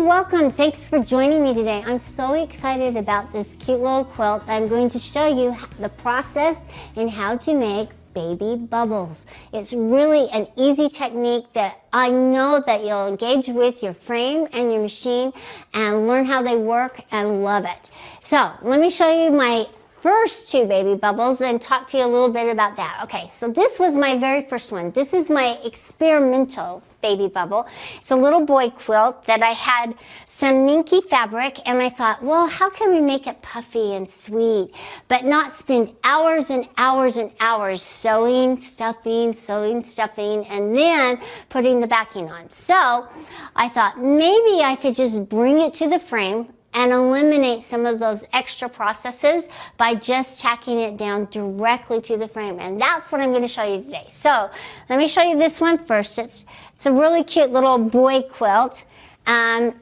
welcome. Thanks for joining me today. I'm so excited about this cute little quilt. I'm going to show you the process and how to make baby bubbles. It's really an easy technique that I know that you'll engage with your frame and your machine and learn how they work and love it. So let me show you my first two baby bubbles and talk to you a little bit about that. Okay, so this was my very first one. This is my experimental baby bubble. It's a little boy quilt that I had some minky fabric, and I thought, well, how can we make it puffy and sweet, but not spend hours and hours and hours sewing, stuffing, and then putting the backing on. So I thought maybe I could just bring it to the frame and eliminate some of those extra processes by just tacking it down directly to the frame. And that's what I'm going to show you today. So let me show you this one first. It's a really cute little boy quilt. And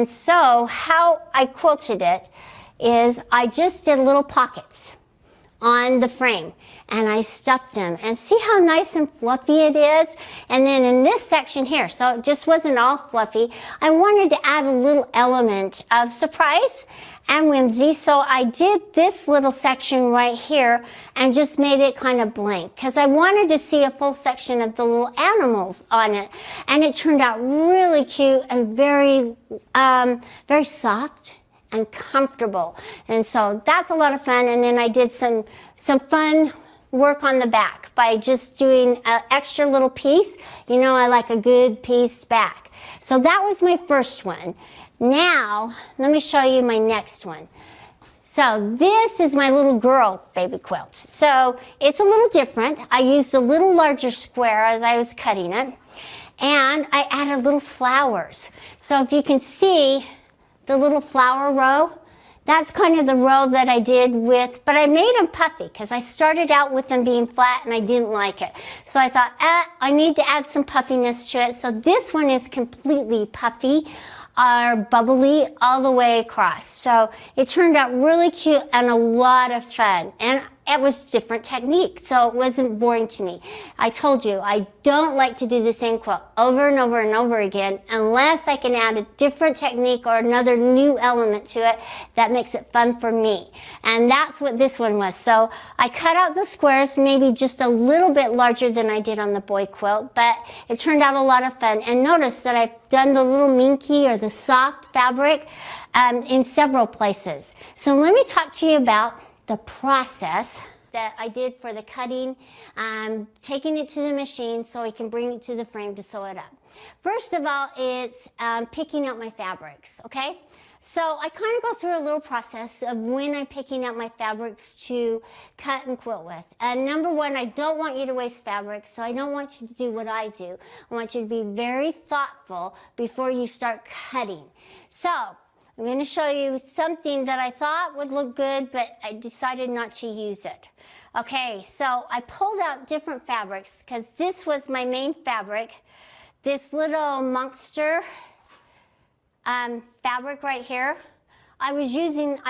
so how I quilted it is I just did little pockets on the frame and I stuffed them, and see how nice and fluffy it is. And then in this section here, so it just wasn't all fluffy, I wanted to add a little element of surprise and whimsy, so I did this little section right here and just made it kind of blank because I wanted to see a full section of the little animals on it, and it turned out really cute and very soft and comfortable. And so that's a lot of fun. And then I did some fun work on the back by just doing an extra little piece. You know, I like a good piece back. So that was my first one. Now let me show you my next one. So this is my little girl baby quilt. So it's a little different. I used a little larger square as I was cutting it, and I added little flowers. So if you can see the little flower row, that's kind of the row that I did with, but I made them puffy because I started out with them being flat and I didn't like it. So I thought, I need to add some puffiness to it. So this one is completely puffy or bubbly all the way across. So it turned out really cute and a lot of fun. And it was different technique, so it wasn't boring to me. I told you, I don't like to do the same quilt over and over and over again unless I can add a different technique or another new element to it that makes it fun for me. And that's what this one was. So I cut out the squares, maybe just a little bit larger than I did on the boy quilt, but it turned out a lot of fun. And notice that I've done the little minky or the soft fabric in several places. So let me talk to you about the process that I did for the cutting, taking it to the machine so I can bring it to the frame to sew it up. First of all, it's picking out my fabrics, okay? So I kind of go through a little process of when I'm picking out my fabrics to cut and quilt with. And number one, I don't want you to waste fabric, so I don't want you to do what I do. I want you to be very thoughtful before you start cutting. So I'm going to show you something that I thought would look good, but I decided not to use it. Okay, so I pulled out different fabrics because this was my main fabric. This little monster fabric right here. I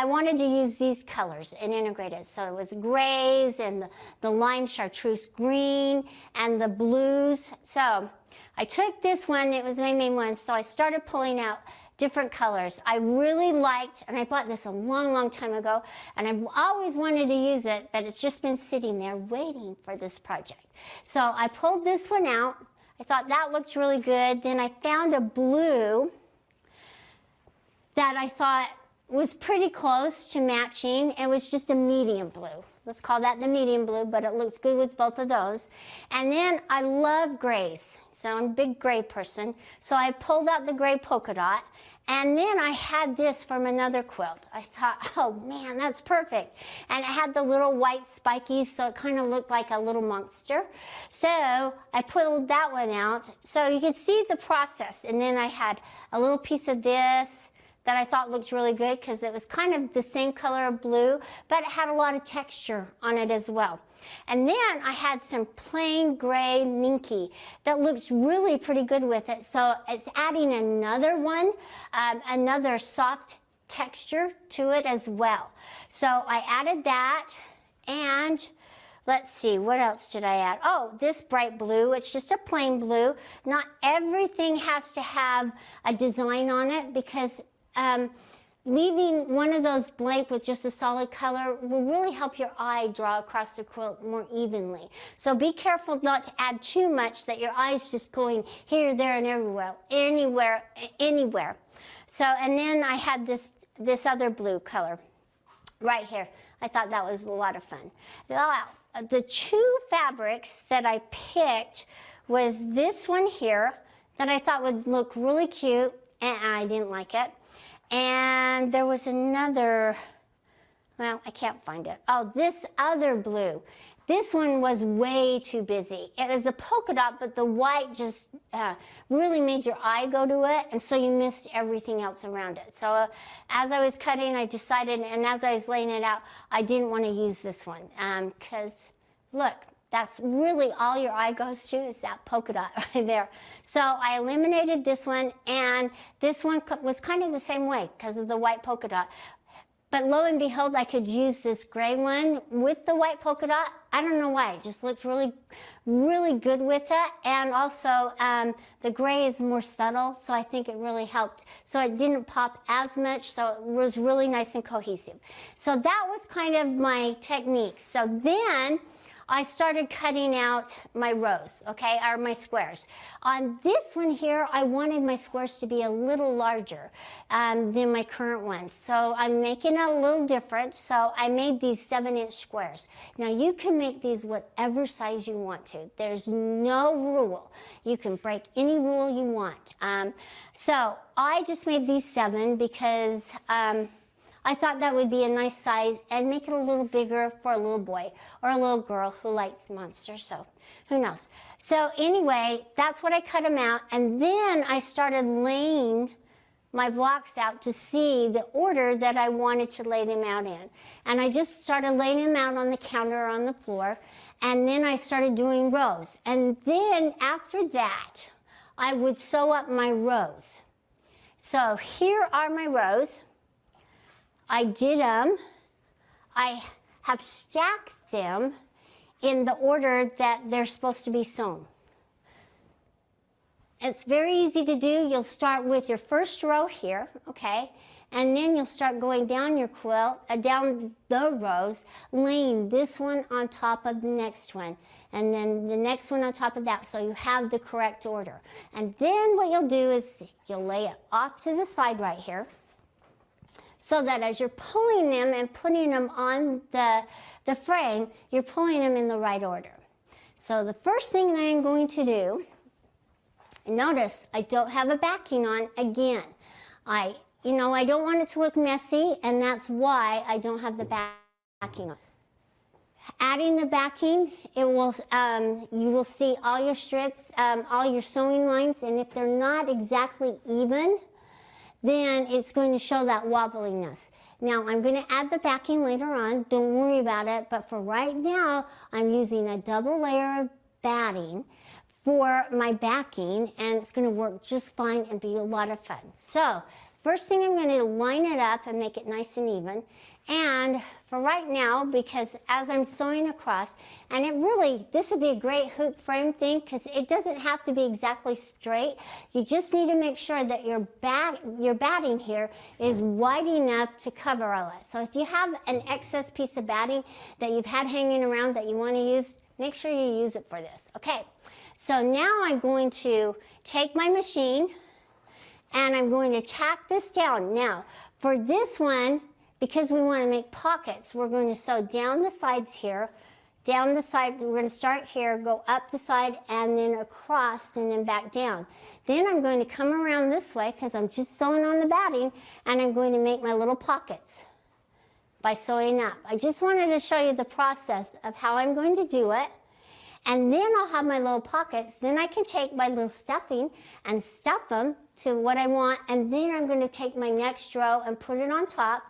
wanted to use these colors and integrate it. So it was grays and the lime chartreuse green and the blues. So I took this one, it was my main one, so I started pulling out different colors. I really liked, and I bought this a long, long time ago, and I've always wanted to use it, but it's just been sitting there waiting for this project. So I pulled this one out. I thought that looked really good. Then I found a blue that I thought was pretty close to matching. It was just a medium blue. Let's call that the medium blue, but it looks good with both of those. And then I love grays, so I'm a big gray person. So I pulled out the gray polka dot, and then I had this from another quilt. I thought, oh man, that's perfect. And it had the little white spikies, so it kind of looked like a little monster. So I pulled that one out, so you can see the process. And then I had a little piece of this that I thought looked really good because it was kind of the same color of blue, but it had a lot of texture on it as well. And then I had some plain gray minky that looks really pretty good with it. So it's adding another one, another soft texture to it as well. So I added that, and let's see, what else did I add? Oh, this bright blue, it's just a plain blue. Not everything has to have a design on it, because leaving one of those blank with just a solid color will really help your eye draw across the quilt more evenly. So be careful not to add too much that your eye's just going here, there, and anywhere. So, and then I had this other blue color right here. I thought that was a lot of fun. Now, the two fabrics that I picked was this one here that I thought would look really cute, and I didn't like it. And there was another, well, I can't find it. Oh, this other blue. This one was way too busy. It was a polka dot, but the white just really made your eye go to it, and so you missed everything else around it. So as I was cutting, I decided, and as I was laying it out, I didn't want to use this one, because look, that's really all your eye goes to, is that polka dot right there. So I eliminated this one, and this one was kind of the same way because of the white polka dot. But lo and behold, I could use this gray one with the white polka dot. I don't know why, it just looked really, really good with it. And also, the gray is more subtle, so I think it really helped. So it didn't pop as much, so it was really nice and cohesive. So that was kind of my technique. So then I started cutting out my rows, okay, or my squares. On this one here, I wanted my squares to be a little larger than my current ones. So I'm making it a little different. So I made these 7-inch squares. Now you can make these whatever size you want to. There's no rule. You can break any rule you want. So I just made these 7 because I thought that would be a nice size and make it a little bigger for a little boy or a little girl who likes monsters, so who knows. So anyway, that's what I cut them out, and then I started laying my blocks out to see the order that I wanted to lay them out in. And I just started laying them out on the counter or on the floor, and then I started doing rows. And then after that, I would sew up my rows. So here are my rows. I did them. I have stacked them in the order that they're supposed to be sewn. It's very easy to do. You'll start with your first row here, okay? And then you'll start going down your quilt, down the rows, laying this one on top of the next one, and then the next one on top of that, so you have the correct order. And then what you'll do is you'll lay it off to the side right here, so that as you're pulling them and putting them on the frame, you're pulling them in the right order. So the first thing that I'm going to do, notice I don't have a backing on again. I don't want it to look messy, and that's why I don't have the backing on. Adding the backing, it will you will see all your strips, all your sewing lines, and if they're not exactly even, then it's going to show that wobbliness. Now, I'm going to add the backing later on. Don't worry about it. But for right now, I'm using a double layer of batting for my backing, and it's going to work just fine and be a lot of fun. So, first thing, I'm going to line it up and make it nice and even. And for right now, because as I'm sewing across, and this would be a great hoop frame thing because it doesn't have to be exactly straight. You just need to make sure that your batting here is wide enough to cover all that. So if you have an excess piece of batting that you've had hanging around that you want to use, make sure you use it for this. Okay, so now I'm going to take my machine and I'm going to tack this down. Now, for this one, because we want to make pockets, we're going to sew down the sides here, down the side, we're going to start here, go up the side, and then across, and then back down. Then I'm going to come around this way, because I'm just sewing on the batting, and I'm going to make my little pockets by sewing up. I just wanted to show you the process of how I'm going to do it. And then I'll have my little pockets. Then I can take my little stuffing and stuff them to what I want. And then I'm going to take my next row and put it on top.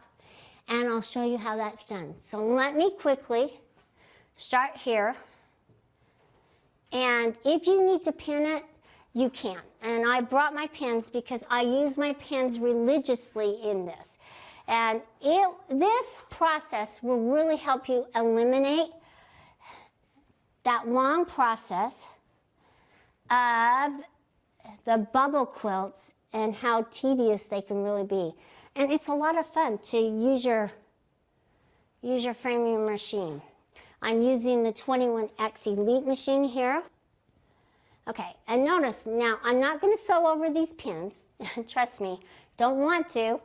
And I'll show you how that's done. So let me quickly start here. And if you need to pin it, you can. And I brought my pins because I use my pins religiously in this. And this process will really help you eliminate that long process of the bubble quilts and how tedious they can really be. And it's a lot of fun to use your framing machine. I'm using the 21X Elite machine here. Okay, and notice now I'm not going to sew over these pins. Trust me, don't want to,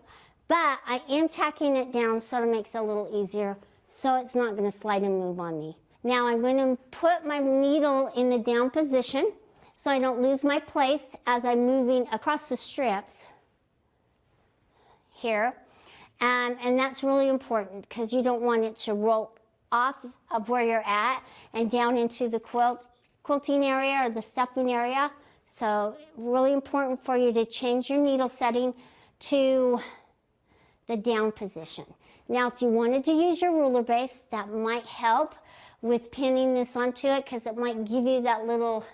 but I am tacking it down so it makes it a little easier so it's not going to slide and move on me. Now I'm going to put my needle in the down position so I don't lose my place as I'm moving across the strips here. And that's really important because you don't want it to roll off of where you're at and down into the quilting area or the stuffing area. So really important for you to change your needle setting to the down position. Now if you wanted to use your ruler base, that might help with pinning this onto it because it might give you that little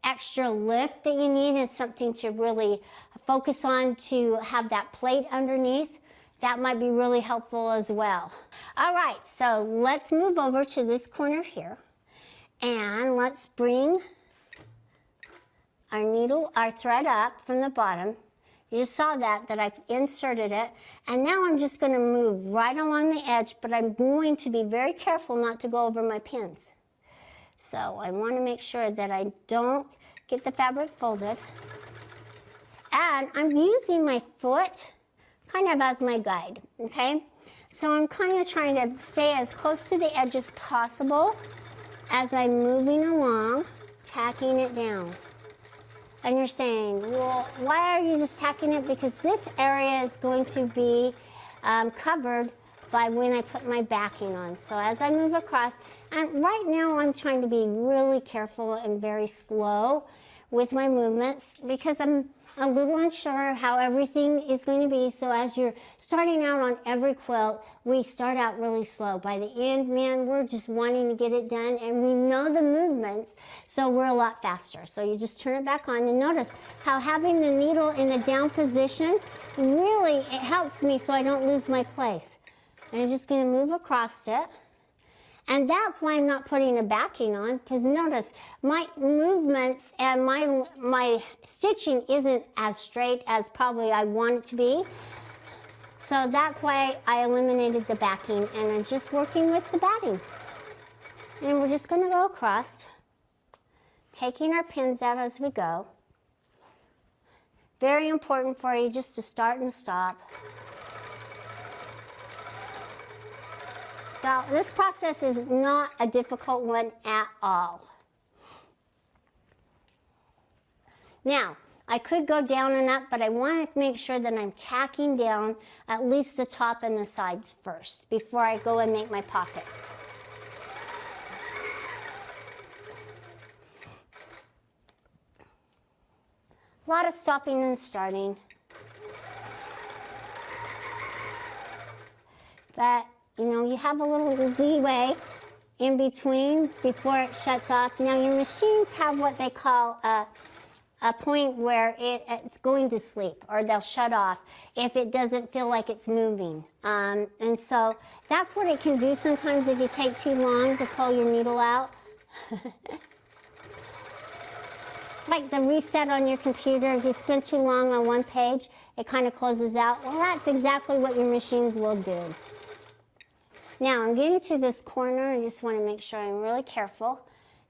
extra lift that you need and something to really focus on to have that plate underneath. That might be really helpful as well. All right, so let's move over to this corner here and let's bring our thread up from the bottom. You just saw that I inserted it, and now I'm just going to move right along the edge, but I'm going to be very careful not to go over my pins. So I want to make sure that I don't get the fabric folded. And I'm using my foot kind of as my guide, okay? So I'm kind of trying to stay as close to the edge as possible as I'm moving along, tacking it down. And you're saying, well, why are you just tacking it? Because this area is going to be covered by when I put my backing on. So as I move across, and right now I'm trying to be really careful and very slow with my movements because I'm a little unsure how everything is going to be. So as you're starting out on every quilt, we start out really slow. By the end, man, we're just wanting to get it done and we know the movements, so we're a lot faster. So you just turn it back on and notice how having the needle in the down position, really it helps me so I don't lose my place. And I'm just going to move across it. And that's why I'm not putting a backing on, because notice my movements and my stitching isn't as straight as probably I want it to be. So that's why I eliminated the backing and I'm just working with the batting. And we're just going to go across, taking our pins out as we go. Very important for you just to start and stop. Now, this process is not a difficult one at all. Now, I could go down and up, but I wanted to make sure that I'm tacking down at least the top and the sides first before I go and make my pockets. A lot of stopping and starting. But you know, you have a little leeway in between before it shuts off. Now your machines have what they call a point where it's going to sleep or they'll shut off if it doesn't feel like it's moving. And so that's what it can do sometimes if you take too long to pull your needle out. It's like the reset on your computer. If you spend too long on one page, it kind of closes out. Well, that's exactly what your machines will do. Now I'm getting to this corner and just want to make sure I'm really careful.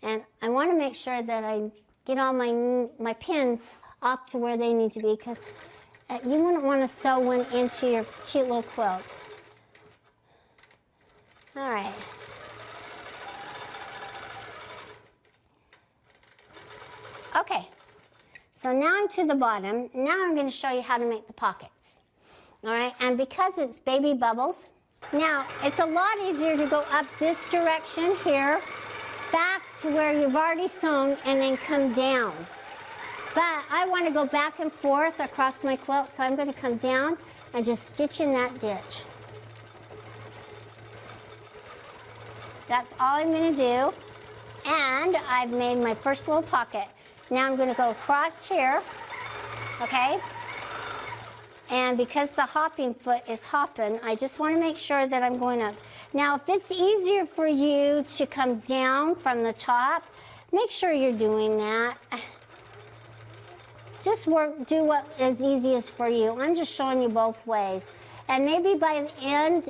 And I want to make sure that I get all my pins off to where they need to be because you wouldn't want to sew one into your cute little quilt. All right. Okay, so now I'm to the bottom. Now I'm going to show you how to make the pockets. All right, and because it's baby bubbles, now, it's a lot easier to go up this direction here, back to where you've already sewn, and then come down. But I want to go back and forth across my quilt, so I'm going to come down and just stitch in that ditch. That's all I'm going to do. And I've made my first little pocket. Now I'm going to go across here, okay? And because the hopping foot is hopping, I just want to make sure that I'm going to Now, if it's easier for you to come down from the top, make sure you're doing that. Just do what is easiest for you. I'm just showing you both ways. And maybe by the end,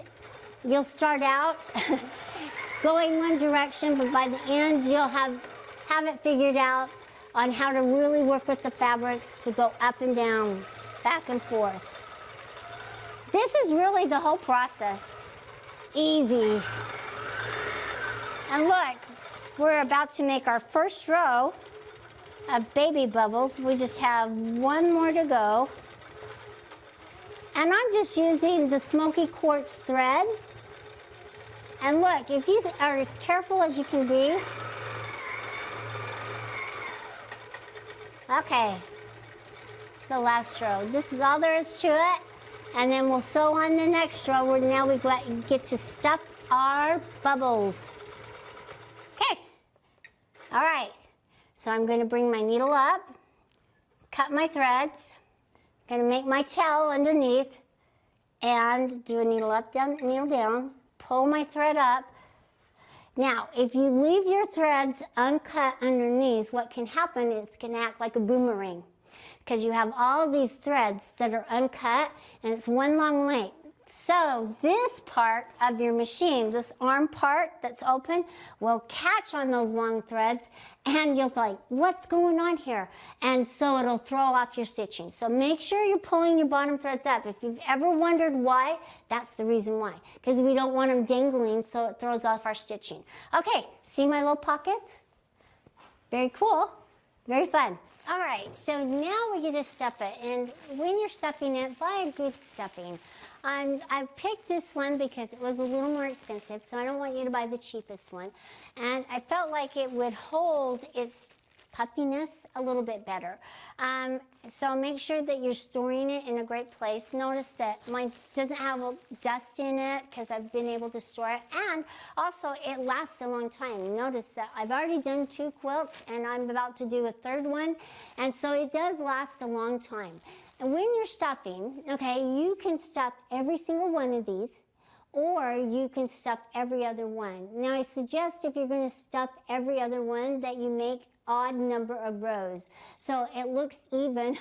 you'll start out going one direction, but by the end, you'll have it figured out on how to really work with the fabrics to go up and down, back and forth. This is really the whole process. Easy. And look, we're about to make our first row of baby bubbles. We just have one more to go. And I'm just using the smoky quartz thread. And look, if you are as careful as you can be. Okay, it's the last row. This is all there is to it. And then we'll sew on the next row where now we get to stuff our bubbles. Okay, all right. So I'm going to bring my needle up, cut my threads, going to make my tail underneath, and do a needle up, down, needle down, pull my thread up. Now, if you leave your threads uncut underneath, what can happen is it can act like a boomerang because you have all these threads that are uncut and it's one long length. So this part of your machine, this arm part that's open, will catch on those long threads and you'll think, what's going on here? And so it'll throw off your stitching. So make sure you're pulling your bottom threads up. If you've ever wondered why, that's the reason why. Because we don't want them dangling so it throws off our stitching. Okay, see my little pockets? Very cool, very fun. All right, so now we get to stuff it. And when you're stuffing it, buy a good stuffing. I picked this one because it was a little more expensive, so I don't want you to buy the cheapest one. And I felt like it would hold its puffiness a little bit better. So make sure that you're storing it in a great place. Notice that mine doesn't have dust in it because I've been able to store it. And also it lasts a long time. Notice that I've already done 2 quilts and I'm about to do a 3rd one. And so it does last a long time. And when you're stuffing, okay, you can stuff every single one of these, or you can stuff every other one. Now I suggest if you're going to stuff every other one that you make odd number of rows so it looks even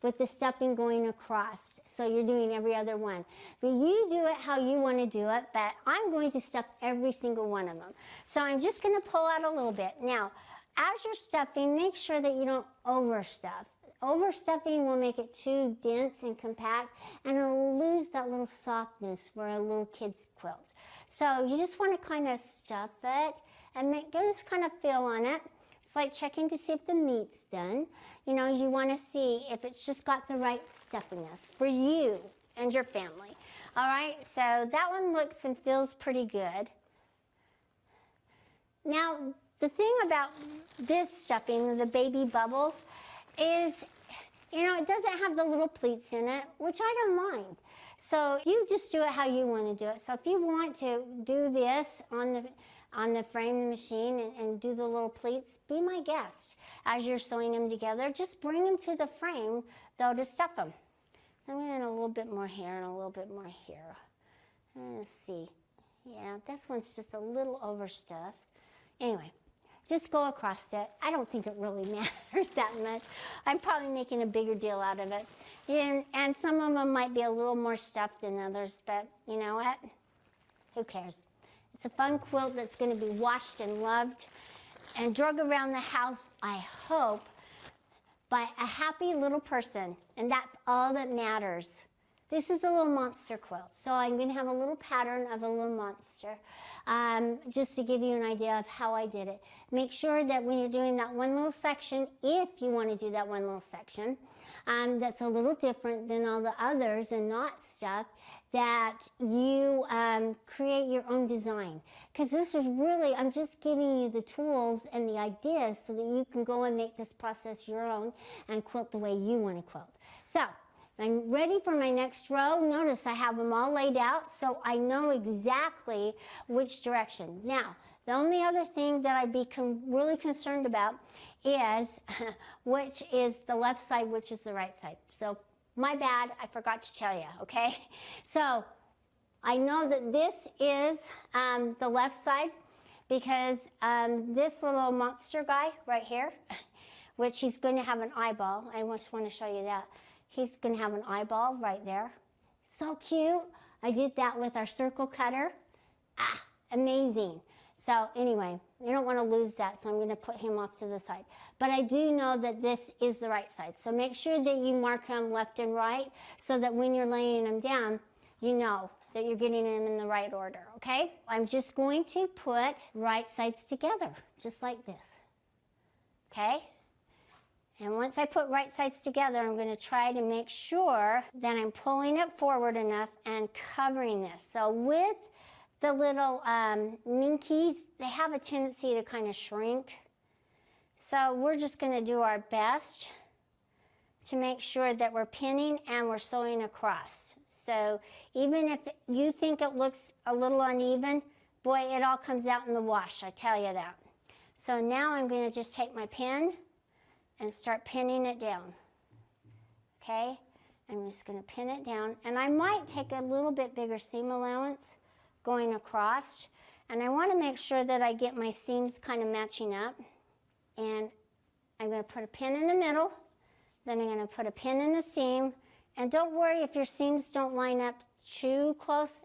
with the stuffing going across. So you're doing every other one. But you do it how you want to do it, but I'm going to stuff every single one of them. So I'm just going to pull out a little bit. Now, as you're stuffing, make sure that you don't overstuff. Overstuffing will make it too dense and compact, and it'll lose that little softness for a little kid's quilt. So you just want to kind of stuff it and just kind of feel on it. It's like checking to see if the meat's done. You know, you want to see if it's just got the right stuffiness for you and your family. All right, so that one looks and feels pretty good. Now, the thing about this stuffing, the baby bubbles, is, you know, it doesn't have the little pleats in it, which I don't mind. So you just do it how you want to do it. So if you want to do this on the frame machine and do the little pleats, be my guest. As you're sewing them together, just bring them to the frame, though, to stuff them. So I'm going to add a little bit more here and a little bit more here. Let's see. Yeah, this one's just a little overstuffed. Anyway. Just go across it. I don't think it really matters that much. I'm probably making a bigger deal out of it. And some of them might be a little more stuffed than others, but you know what? Who cares? It's a fun quilt that's going to be washed and loved and drug around the house, I hope, by a happy little person. And that's all that matters. This is a little monster quilt, so I'm going to have a little pattern of a little monster, just to give you an idea of how I did it. Make sure that when you're doing that one little section, if you want to do that one little section, that's a little different than all the others and not stuff, that you create your own design. Because this is really, I'm just giving you the tools and the ideas so that you can go and make this process your own and quilt the way you want to quilt. So, I'm ready for my next row. Notice I have them all laid out so I know exactly which direction. Now, the only other thing that I'd be really concerned about is which is the left side, which is the right side. So my bad, I forgot to tell you, okay? So I know that this is the left side because this little monster guy right here, which he's going to have an eyeball. I just want to show you that. He's going to have an eyeball right there. So cute. I did that with our circle cutter. Ah, amazing. So anyway, you don't want to lose that, so I'm going to put him off to the side. But I do know that this is the right side. So make sure that you mark them left and right so that when you're laying them down, you know that you're getting them in the right order, okay? I'm just going to put right sides together, just like this, okay? And once I put right sides together, I'm going to try to make sure that I'm pulling it forward enough and covering this. So with the little minkies, they have a tendency to kind of shrink. So we're just going to do our best to make sure that we're pinning and we're sewing across. So even if you think it looks a little uneven, boy, it all comes out in the wash, I tell you that. So now I'm going to just take my pin and start pinning it down. Okay? I'm just going to pin it down. And I might take a little bit bigger seam allowance going across. And I want to make sure that I get my seams kind of matching up. And I'm going to put a pin in the middle. Then I'm going to put a pin in the seam. And don't worry if your seams don't line up too close.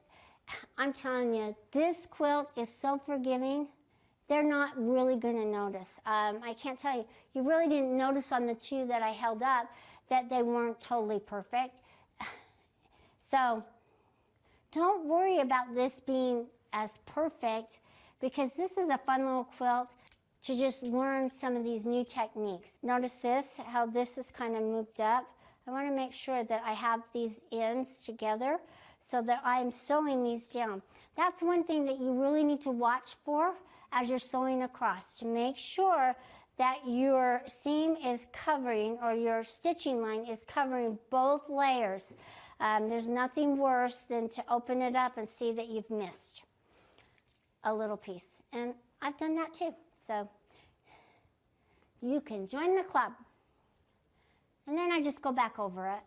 I'm telling you, this quilt is so forgiving. They're not really going to notice. I can't tell you. You really didn't notice on the two that I held up that they weren't totally perfect. So don't worry about this being as perfect because this is a fun little quilt to just learn some of these new techniques. Notice this, how this is kind of moved up. I want to make sure that I have these ends together so that I'm sewing these down. That's one thing that you really need to watch for as you're sewing across, to make sure that your seam is covering, or your stitching line is covering both layers. There's nothing worse than to open it up and see that you've missed a little piece. And I've done that too. So you can join the club. And then I just go back over it.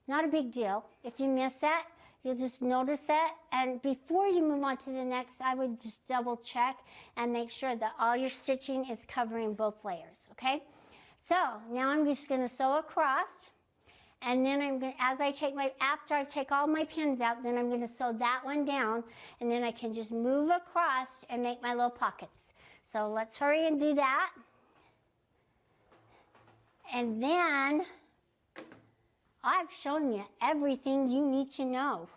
Not a big deal. If you miss that, you'll just notice that. And before you move on to the next, I would just double check and make sure that all your stitching is covering both layers, okay? So now I'm just gonna sew across. And then I'm going, after I take all my pins out, then I'm going to sew that one down, and then I can just move across and make my little pockets. So let's hurry and do that. And then I've shown you everything you need to know.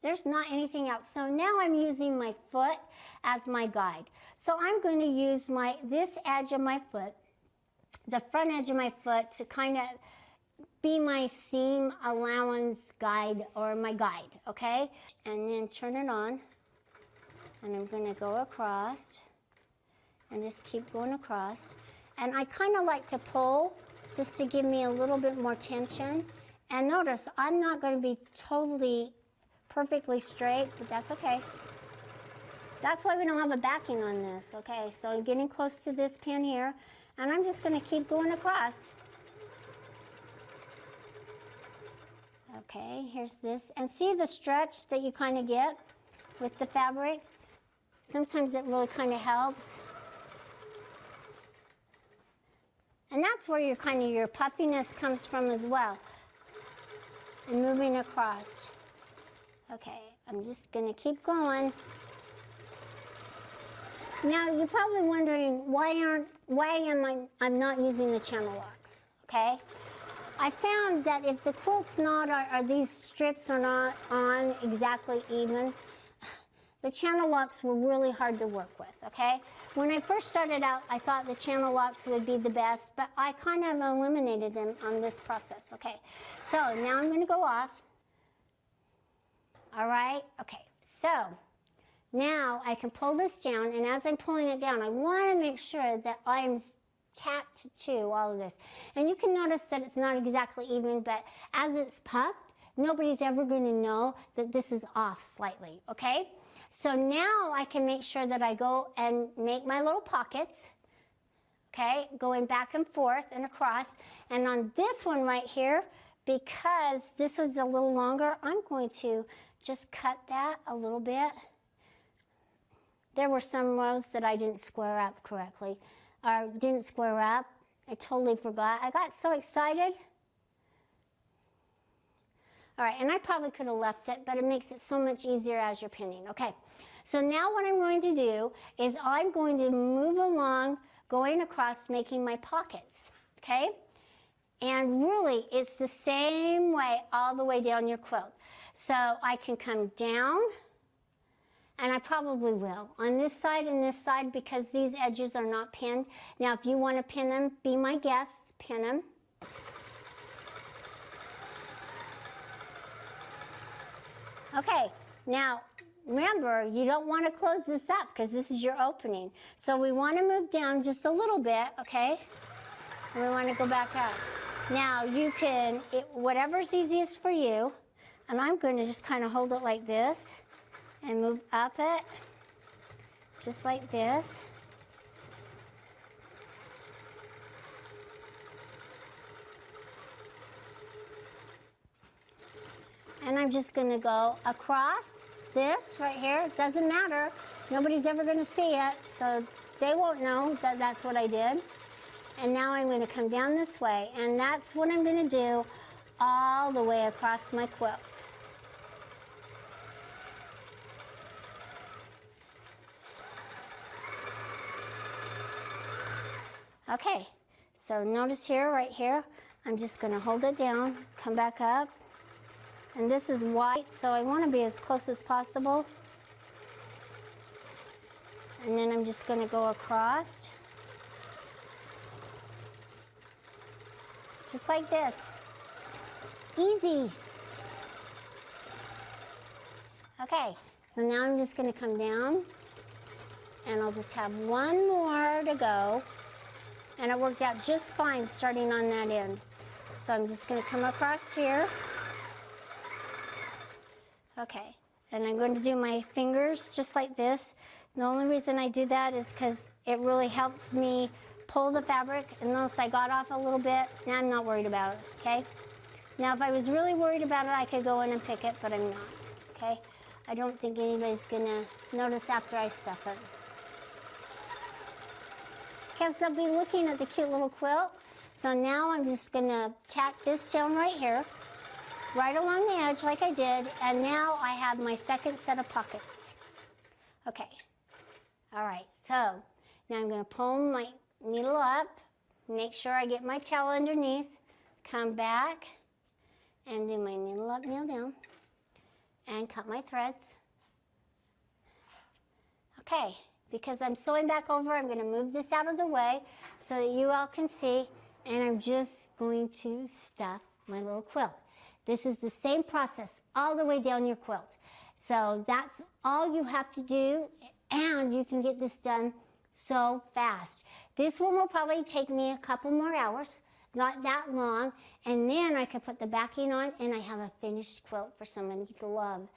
There's not anything else. So now I'm using my foot as my guide. So I'm going to use this edge of my foot, the front edge of my foot, to kind of be my seam allowance guide, or my guide, okay? And then turn it on, and I'm going to go across and just keep going across. And I kind of like to pull just to give me a little bit more tension. And notice, I'm not going to be totally perfectly straight, but that's okay. That's why we don't have a backing on this, okay? So I'm getting close to this pin here, and I'm just going to keep going across. Okay, here's this. And see the stretch that you kind of get with the fabric? Sometimes it really kind of helps. And that's where your puffiness comes from as well. And moving across. Okay, I'm just going to keep going. Now, you're probably wondering, I'm not using the channel locks, okay? I found that if the quilt's not, or these strips are not on exactly even, the channel locks were really hard to work with, okay? When I first started out, I thought the channel locks would be the best, but I kind of eliminated them on this process, okay? So now I'm going to go off. All right, okay, so now I can pull this down, and as I'm pulling it down, I want to make sure that I'm tacked to all of this. And you can notice that it's not exactly even, but as it's puffed, nobody's ever going to know that this is off slightly, okay? So now I can make sure that I go and make my little pockets, okay, going back and forth and across. And on this one right here, because this is a little longer, I'm going to just cut that a little bit. There were some rows that I didn't square up correctly, or didn't square up. I totally forgot. I got so excited. All right, and I probably could have left it, but it makes it so much easier as you're pinning. Okay, so now what I'm going to do is I'm going to move along, going across, making my pockets, okay? And really, it's the same way all the way down your quilt. So I can come down, and I probably will, on this side and this side, because these edges are not pinned. Now, if you want to pin them, be my guest, pin them. Okay, now remember, you don't want to close this up because this is your opening. So we want to move down just a little bit, okay? And we want to go back up. Now you can, whatever's easiest for you, and I'm going to just kind of hold it like this and move up it, just like this. And I'm just going to go across this right here. It doesn't matter. Nobody's ever going to see it, so they won't know that that's what I did. And now I'm going to come down this way, and that's what I'm going to do all the way across my quilt. Okay, so notice here, right here, I'm just going to hold it down, come back up. And this is white, so I want to be as close as possible. And then I'm just going to go across. Just like this. Easy. Okay, so now I'm just going to come down, and I'll just have one more to go. And it worked out just fine starting on that end. So I'm just going to come across here. Okay, and I'm going to do my fingers just like this. The only reason I do that is because it really helps me pull the fabric. And notice I got off a little bit. Now I'm not worried about it, okay? Now if I was really worried about it, I could go in and pick it, but I'm not, okay? I don't think anybody's gonna notice after I stuff it. Because they'll be looking at the cute little quilt. So now I'm just gonna tack this down right here, right along the edge like I did, and now I have my second set of pockets. Okay, all right, so now I'm gonna pull my needle up, make sure I get my tail underneath, come back, and do my needle up, needle down, and cut my threads. Okay, because I'm sewing back over, I'm gonna move this out of the way so that you all can see, and I'm just going to stuff my little quilt. This is the same process all the way down your quilt. So that's all you have to do, and you can get this done so fast. This one will probably take me a couple more hours, not that long, and then I can put the backing on and I have a finished quilt for someone to love.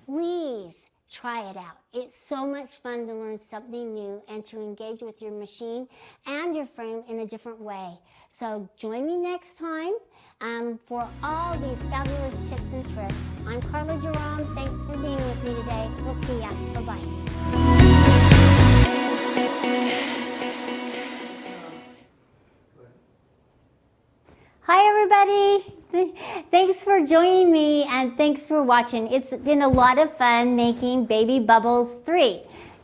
Please try it out. It's so much fun to learn something new and to engage with your machine and your frame in a different way. So join me next time for all these fabulous tips and tricks. I'm Karla Jerome. Thanks for being with me today. We'll see ya. Bye-bye. Hi everybody, thanks for joining me and thanks for watching. It's been a lot of fun making Baby Bubbles 3.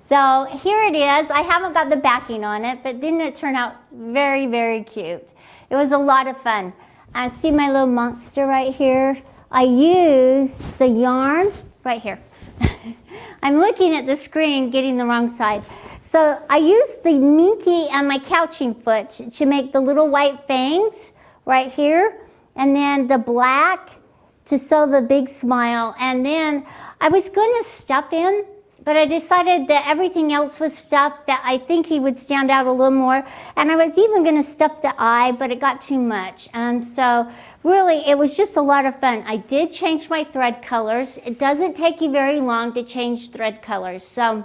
So here it is. I haven't got the backing on it, but didn't it turn out very, very cute? It was a lot of fun. And see my little monster right here? I used the yarn right here. I'm looking at the screen, getting the wrong side. So I used the Minky and my couching foot to make the little white fangs right here, and then the black to sew the big smile. And then I was going to stuff in, but I decided that everything else was stuffed, that I think he would stand out a little more. And I was even going to stuff the eye, but it got too much. And so really, it was just a lot of fun. I did change my thread colors. It doesn't take you very long to change thread colors. So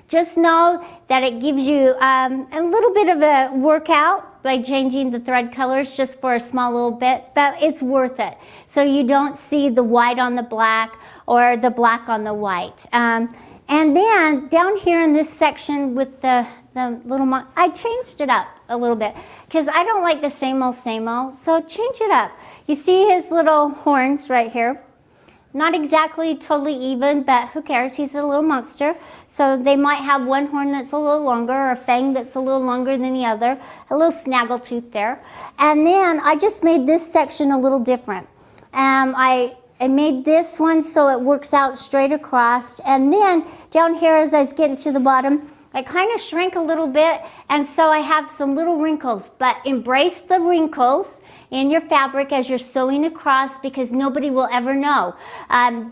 just know that it gives you a little bit of a workout, by changing the thread colors just for a small little bit, but it's worth it. So you don't see the white on the black or the black on the white. And then down here in this section with the little, I changed it up a little bit because I don't like the same old, so change it up. You see his little horns right here. Not exactly totally even, but who cares? He's a little monster. So they might have one horn that's a little longer or a fang that's a little longer than the other, a little snaggle tooth there. And then I just made this section a little different. I made this one so it works out straight across. And then down here as I was getting to the bottom, I kind of shrank a little bit, and so I have some little wrinkles, but embrace the wrinkles in your fabric as you're sewing across because nobody will ever know.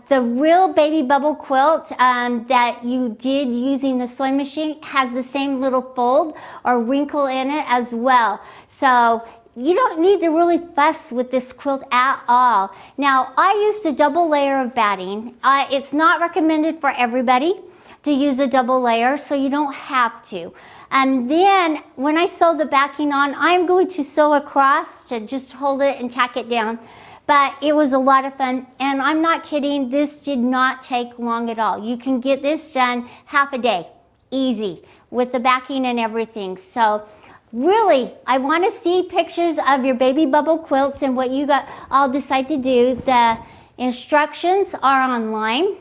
The real baby bubble quilt that you did using the sewing machine has the same little fold or wrinkle in it as well. So you don't need to really fuss with this quilt at all. Now, I used a double layer of batting. It's not recommended for everybody to use a double layer, so you don't have to. And then when I sew the backing on, I'm going to sew across to just hold it and tack it down. But it was a lot of fun, and I'm not kidding, this did not take long at all. You can get this done half a day, easy, with the backing and everything. So really, I want to see pictures of your baby bubble quilts and what you got all decide to do. The instructions are online.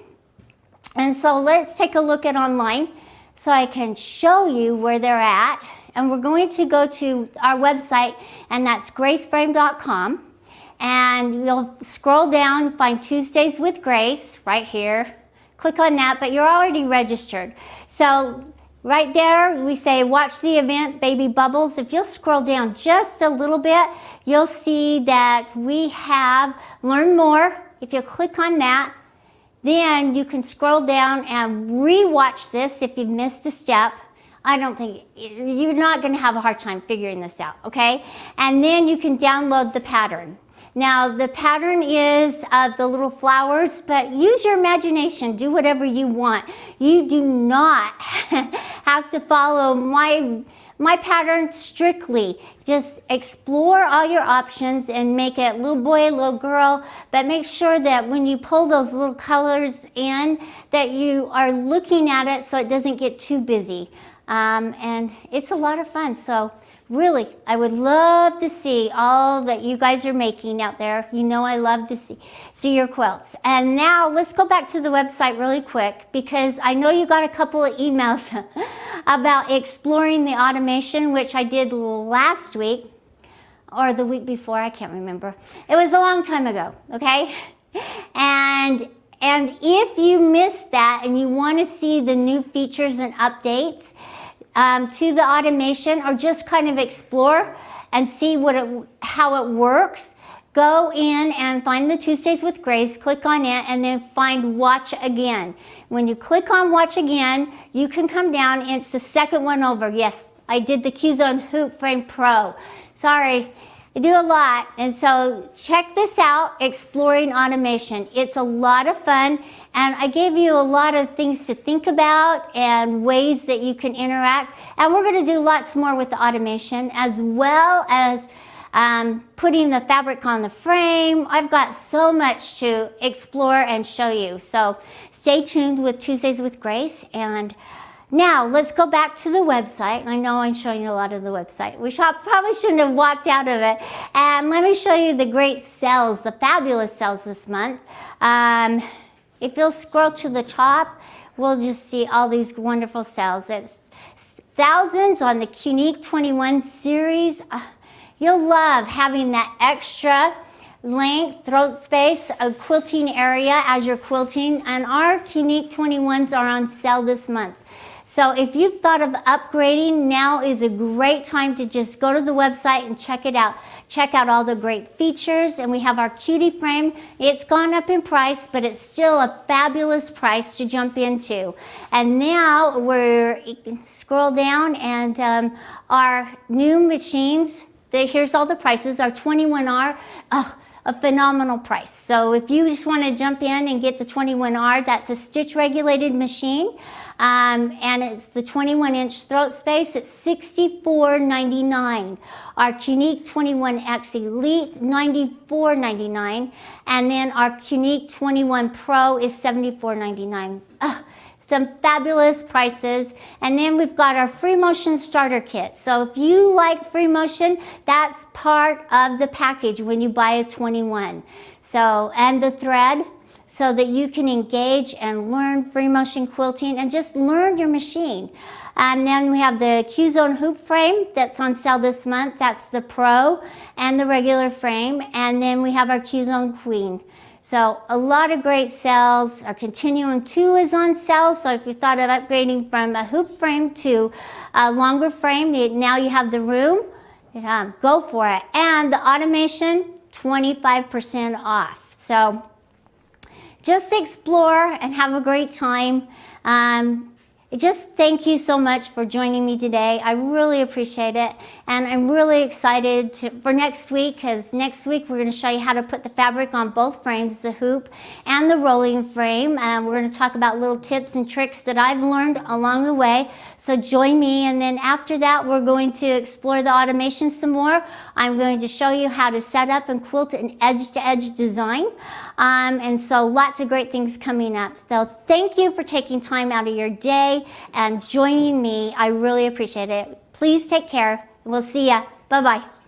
And so let's take a look at online so I can show you where they're at. And we're going to go to our website, and that's graceframe.com. And you'll scroll down, find Tuesdays with Grace right here. Click on that, but you're already registered. So right there, we say watch the event, Baby Bubbles. If you'll scroll down just a little bit, you'll see that we have Learn More. If you click on that, then you can scroll down and re-watch this if you've missed a step. I don't think, you're not going to have a hard time figuring this out, okay? And then you can download the pattern. Now, the pattern is the little flowers, but use your imagination. Do whatever you want. You do not have to follow my pattern strictly. Just explore all your options and make it little boy, little girl, but make sure that when you pull those little colors in, that you are looking at it so it doesn't get too busy. And it's a lot of fun. So really, I would love to see all that you guys are making out there. You know I love to see your quilts. And now let's go back to the website really quick because I know you got a couple of emails about exploring the automation, which I did last week or the week before, I can't remember. It was a long time ago, okay? And if you missed that and you want to see the new features and updates to the automation, or just kind of explore and see how it works, go in and find the Tuesdays with Grace, click on it, and then find Watch Again. When you click on Watch Again, you can come down, and it's the second one over. Yes, I did the Q-Zone Hoop Frame Pro. Sorry, I do a lot. And so check this out, Exploring Automation. It's a lot of fun, and I gave you a lot of things to think about and ways that you can interact. And we're going to do lots more with the automation, as well as putting the fabric on the frame. I've got so much to explore and show you. So stay tuned with Tuesdays with Grace. And now let's go back to the website. I know I'm showing you a lot of the website. We probably shouldn't have walked out of it. And let me show you the great sales, the fabulous sales this month. If you'll scroll to the top, we'll just see all these wonderful sales. It's thousands on the Unique 21 series. You'll love having that extra length, throat space, a quilting area as you're quilting. And our Unique 21s are on sale this month. So if you've thought of upgrading, now is a great time to just go to the website and check it out. Check out all the great features. And we have our cutie frame. It's gone up in price, but it's still a fabulous price to jump into. And now scroll down, and our new machines, here's all the prices. Our 21R, a phenomenal price. So if you just want to jump in and get the 21R, that's a stitch regulated machine. And it's the 21-inch throat space. It's $64.99. Our Unique 21X Elite, $94.99. And then our Unique 21 Pro is $74.99. Some fabulous prices. And then we've got our free motion starter kit. So if you like free motion, that's part of the package when you buy a 21. So, and the thread, so that you can engage and learn free motion quilting and just learn your machine. And then we have the Q-Zone hoop frame that's on sale this month. That's the Pro and the regular frame. And then we have our Q-Zone Queen. So a lot of great sales. Our Continuum 2 is on sale. So if you thought of upgrading from a hoop frame to a longer frame, now you have the room, go for it. And the automation, 25% off. So just explore and have a great time. Just thank you so much for joining me today. I really appreciate it. And I'm really excited for next week, because next week we're going to show you how to put the fabric on both frames, the hoop and the rolling frame. We're going to talk about little tips and tricks that I've learned along the way. So join me. And then after that, we're going to explore the automation some more. I'm going to show you how to set up and quilt an edge-to-edge design. And so lots of great things coming up. So thank you for taking time out of your day and joining me. I really appreciate it. Please take care. We'll see ya. Bye-bye.